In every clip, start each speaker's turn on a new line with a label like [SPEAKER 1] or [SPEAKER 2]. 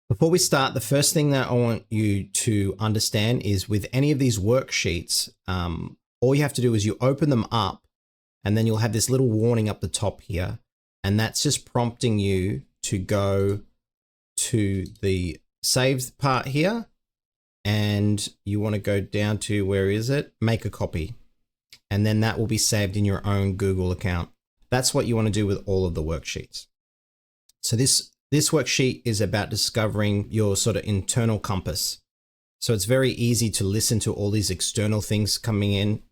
[SPEAKER 1] Before we start, the first thing that I want you to understand is with any of these worksheets, all you have to do is you open them up and then you'll have this little warning up the top here. And that's just prompting you to go to the saved part here. And you want to go down to, where is it? Make a copy. And then that will be saved in your own Google account. That's what you want to do with all of the worksheets. So this worksheet is about discovering your sort of internal compass. So it's very easy to listen to all these external things coming in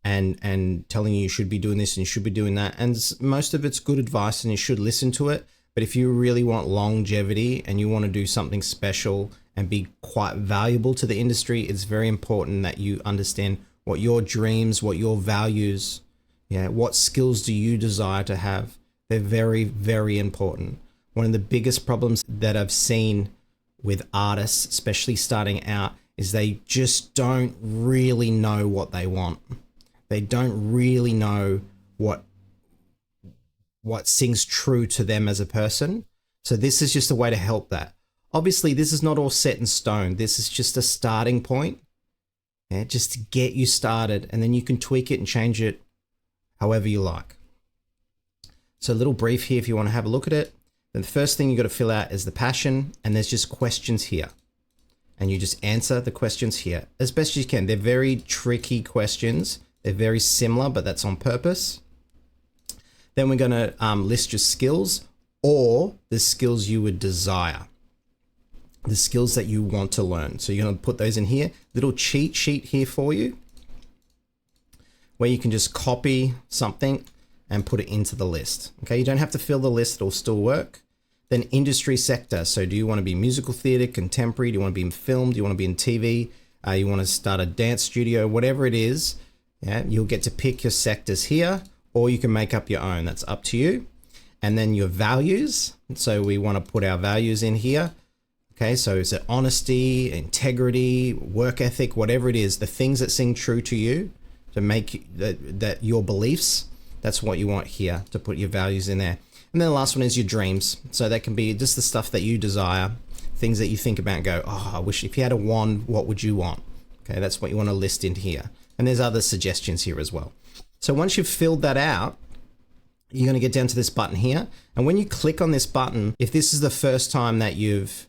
[SPEAKER 1] and telling you should be doing this and you should be doing that. And most of it's good advice and you should listen to it. But if you really want longevity and you want to do something special and be quite valuable to the industry, it's very important that you understand what your dreams, what your values, what skills do you desire to have. They're very, very important. One of the biggest problems that I've seen with artists, especially starting out, is they just don't really know what they want. They don't really know what sings true to them as a person. So this is just a way to help that. Obviously, this is not all set in stone. This is just a starting point, just to get you started, and then you can tweak it and change it however you like. So a little brief here if you want to have a look at it. Then the first thing you got to fill out is the passion, and there's just questions here. And you just answer the questions here as best as you can. They're very tricky questions. They're very similar, but that's on purpose. Then we're going to list your skills or the skills you would desire, the skills that you want to learn. So you're going to put those in here. Little cheat sheet here for you where you can just copy something and put it into the list. Okay, you don't have to fill the list, it'll still work. Then industry sector. So do you want to be musical theater, contemporary? Do you want to be in film? Do you want to be in TV? You want to start a dance studio? Whatever it is, you'll get to pick your sectors here, or you can make up your own. That's up to you. And then your values. So we want to put our values in here. Okay, so is it honesty, integrity, work ethic, whatever it is, the things that sing true to you, to make that your beliefs. That's what you want here, to put your values in there. And then the last one is your dreams. So that can be just the stuff that you desire, things that you think about and go, oh, I wish if you had a wand, what would you want? Okay, that's what you want to list in here. And there's other suggestions here as well. So once you've filled that out, you're going to get down to this button here. And when you click on this button, if this is the first time that you've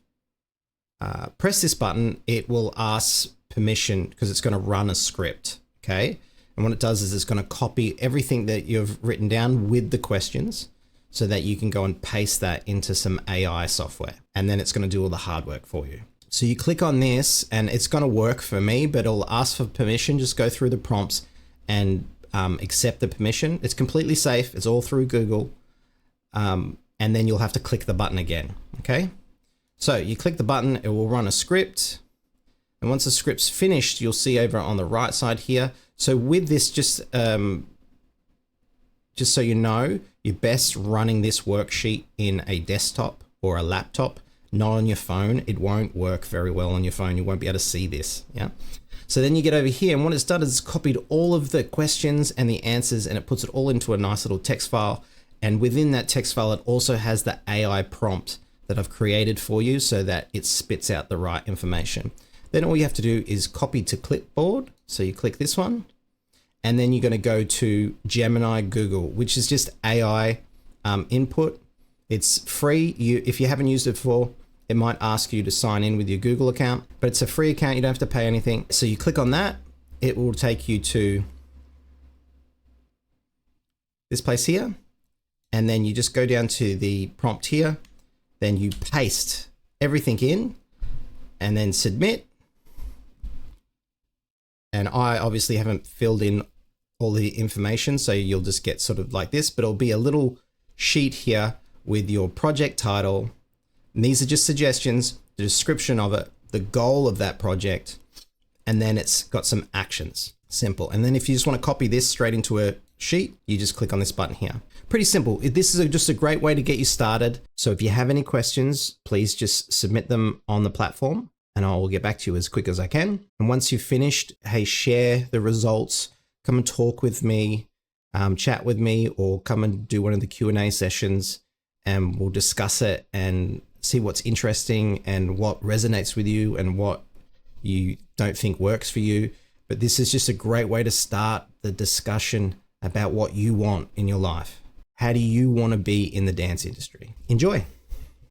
[SPEAKER 1] pressed this button, it will ask permission because it's going to run a script. Okay. And what it does is it's going to copy everything that you've written down with the questions so that you can go and paste that into some AI software. And then it's going to do all the hard work for you. So you click on this and it's going to work for me, but it'll ask for permission. Just go through the prompts and accept the permission. It's completely safe. It's all through Google. And then you'll have to click the button again. Okay. So you click the button, it will run a script. And once the script's finished, you'll see over on the right side here. So with this, just so you know, you're best running this worksheet in a desktop or a laptop, not on your phone. It won't work very well on your phone. You won't be able to see this. Yeah. So then you get over here and what it's done is it's copied all of the questions and the answers and it puts it all into a nice little text file. And within that text file, it also has the AI prompt that I've created for you so that it spits out the right information. Then all you have to do is copy to clipboard. So you click this one and then you're going to go to Gemini Google, which is just AI input. It's free. If you haven't used it before, it might ask you to sign in with your Google account, but it's a free account. You don't have to pay anything. So you click on that. It will take you to this place here. And then you just go down to the prompt here. Then you paste everything in and then submit. And I obviously haven't filled in all the information, so you'll just get sort of like this, but it'll be a little sheet here with your project title. And these are just suggestions, the description of it, the goal of that project, and then it's got some actions. Simple. And then if you just want to copy this straight into a sheet, you just click on this button here. Pretty simple. This is just a great way to get you started. So if you have any questions, please just submit them on the platform and I will get back to you as quick as I can. And once you've finished, hey, share the results, come and talk with me, chat with me, or come and do one of the Q&A sessions and we'll discuss it and see what's interesting and what resonates with you and what you don't think works for you. But this is just a great way to start the discussion about what you want in your life. How do you want to be in the dance industry? Enjoy.